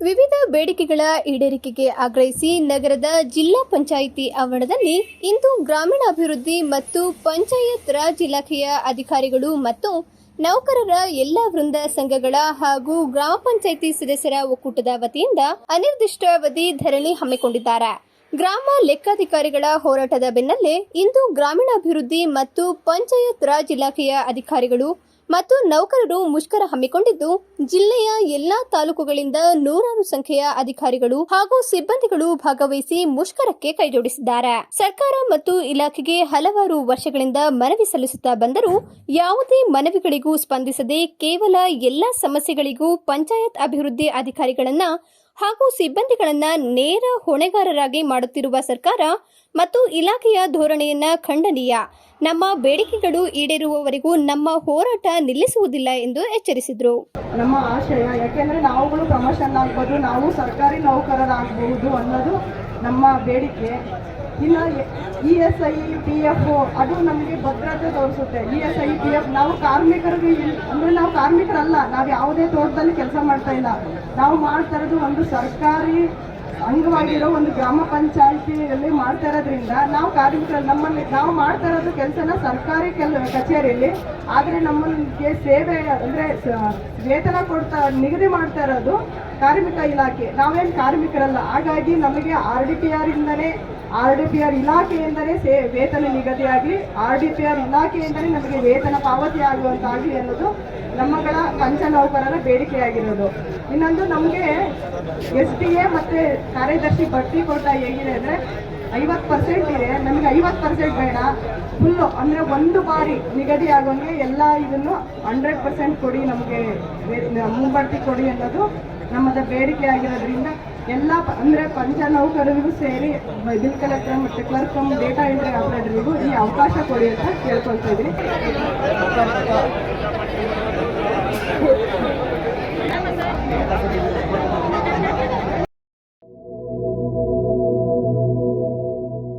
ವಿವಿಧ ಬೇಡಿಕೆಗಳ ಈಡೇರಿಕೆಗೆ ಆಗ್ರಹಿಸಿ ನಗರದ ಜಿಲ್ಲಾ ಪಂಚಾಯಿತಿ ಆವರಣದಲ್ಲಿ ಇಂದು ಗ್ರಾಮೀಣಾಭಿವೃದ್ಧಿ ಮತ್ತು ಪಂಚಾಯತ್ ರಾಜ್ ಇಲಾಖೆಯ ಅಧಿಕಾರಿಗಳು ಮತ್ತು ನೌಕರರ ಎಲ್ಲ ವೃಂದ ಸಂಘಗಳ ಹಾಗೂ ಗ್ರಾಮ ಪಂಚಾಯಿತಿ ಸದಸ್ಯರ ಒಕ್ಕೂಟದ ವತಿಯಿಂದ ಅನಿರ್ದಿಷ್ಟಾವಧಿ ಧರಣಿ ಹಮ್ಮಿಕೊಂಡಿದ್ದಾರೆ. ಗ್ರಾಮ ಲೆಕ್ಕಾಧಿಕಾರಿಗಳ ಹೋರಾಟದ ಬೆನ್ನಲ್ಲೇ ಇಂದು ಗ್ರಾಮೀಣಾಭಿವೃದ್ಧಿ ಮತ್ತು ಪಂಚಾಯತ್ ರಾಜ್ ಇಲಾಖೆಯ ಅಧಿಕಾರಿಗಳು ಮತ್ತು ನೌಕರರು ಮುಷ್ಕರ ಹಮ್ಮಿಕೊಂಡಿದ್ದು, ಜಿಲ್ಲೆಯ ಎಲ್ಲಾ ತಾಲೂಕುಗಳಿಂದ ನೂರಾರು ಸಂಖ್ಯೆಯ ಅಧಿಕಾರಿಗಳು ಹಾಗೂ ಸಿಬ್ಬಂದಿಗಳು ಭಾಗವಹಿಸಿ ಮುಷ್ಕರಕ್ಕೆ ಕೈಜೋಡಿಸಿದ್ದಾರೆ. ಸರ್ಕಾರ ಮತ್ತು ಇಲಾಖೆಗೆ ಹಲವಾರು ವರ್ಷಗಳಿಂದ ಮನವಿ ಸಲ್ಲಿಸುತ್ತಾ ಬಂದರೂ ಯಾವುದೇ ಮನವಿಗಳಿಗೂ ಸ್ಪಂದಿಸದೆ ಕೇವಲ ಎಲ್ಲಾ ಸಮಸ್ಯೆಗಳಿಗೂ ಪಂಚಾಯತ್ ಅಭಿವೃದ್ಧಿ ಅಧಿಕಾರಿಗಳನ್ನ ಹಾಗೂ ಸಿಬ್ಬಂದಿಗಳನ್ನ ನೇರ ಹೊಣೆಗಾರರಾಗಿ ಮಾಡುತ್ತಿರುವ ಸರ್ಕಾರ ಮತ್ತು ಇಲಾಖೆಯ ಧೋರಣೆಯನ್ನ ಖಂಡನೀಯ. ನಮ್ಮ ಬೇಡಿಕೆಗಳು ಈಡೇರುವವರೆಗೂ ನಮ್ಮ ಹೋರಾಟ ನಿಲ್ಲಿಸುವುದಿಲ್ಲ ಎಂದು ಎಚ್ಚರಿಸಿದರು. ನಮ್ಮ ಆಶಯ ಯಾಕೆಂದ್ರೆ ನಾವುಗಳು ಪ್ರಮೋಷನ್ ಆಗ್ಬೋದು, ನಾವು ಸರ್ಕಾರಿ ನೌಕರರಾಗಬಹುದು ಅನ್ನೋದು ನಮ್ಮ ಬೇಡಿಕೆ. ಇನ್ನು ESI PF ಅದು ನಮಗೆ ಭದ್ರತೆ ತೋರಿಸುತ್ತೆ. ESI PF ನಾವು ಕಾರ್ಮಿಕರಿಗೆ ಅಂದ್ರೆ ನಾವು ಕಾರ್ಮಿಕರಲ್ಲ, ನಾವು ಯಾವುದೇ ತೋಟದಲ್ಲಿ ಕೆಲಸ ಮಾಡ್ತಾ ಇಲ್ಲ. ನಾವು ಮಾಡ್ತಾ ಇರೋದು ಒಂದು ಸರ್ಕಾರಿ ಅಂಗವಾಗಿರೋ ಒಂದು ಗ್ರಾಮ ಪಂಚಾಯಿತಿಯಲ್ಲಿ ಮಾಡ್ತಾ ಇರೋದ್ರಿಂದ ನಾವು ಕಾರ್ಮಿಕರಲ್ಲಿ ನಮ್ಮಲ್ಲಿ ನಾವು ಮಾಡ್ತಾ ಇರೋದು ಕೆಲಸನ ಸರ್ಕಾರಿ ಕಚೇರಿಯಲ್ಲಿ. ಆದರೆ ನಮ್ಮಲ್ಲಿಗೆ ಸೇವೆ ಅಂದರೆ ವೇತನ ನಿಗದಿ ಮಾಡ್ತಾ ಇರೋದು ಕಾರ್ಮಿಕ ಇಲಾಖೆ. ನಾವೇನು ಕಾರ್ಮಿಕರಲ್ಲ. ಹಾಗಾಗಿ ನಮಗೆ RDPR ಇಂದನೇ RDPR ಇಲಾಖೆಯಿಂದಲೇ ವೇತನ ನಿಗದಿಯಾಗಲಿ, RDPR ಇಲಾಖೆಯಿಂದಲೇ ನಮಗೆ ವೇತನ ಪಾವತಿ ಆಗುವಂತಾಗಲಿ ಅನ್ನೋದು ನಮ್ಮಗಳ ಪಂಚ ನೌಕರರ ಬೇಡಿಕೆಯಾಗಿರೋದು. ಇನ್ನೊಂದು ನಮಗೆ SDA ಮತ್ತು ಕಾರ್ಯದರ್ಶಿ ಬಡ್ತಿ ಕೋಟ ಹೇಗಿದೆ ಅಂದರೆ 50% ಇದೆ. ನಮಗೆ 50% ಬೇಡ, ಫುಲ್ಲು ಅಂದರೆ ಒಂದು ಬಾರಿ ನಿಗದಿ ಆಗೋಂಗೆ ಎಲ್ಲ ಇದನ್ನು 100% ಕೊಡಿ, ನಮಗೆ ಮುಂಬಡ್ತಿ ಕೊಡಿ ಅನ್ನೋದು ನಮ್ಮದ ಬೇಡಿಕೆ ಆಗಿರೋದ್ರಿಂದ ಎಲ್ಲ ಅಂದರೆ ಪಂಚ ನೌಕರರಿಗೂ ಸೇರಿ ಬಿಲ್ ಕಲೆಕ್ಟರ್ ಮತ್ತು ಕ್ಲರ್ಕ್ ಡೇಟಾ ಎಂಟ್ರಿ ಆಪರೇಟರಿಗೂ ಈ ಅವಕಾಶ ಕೊಡಿ ಅಂತ ಕೇಳ್ಕೊಳ್ತಾ ಇದ್ದೀನಿ.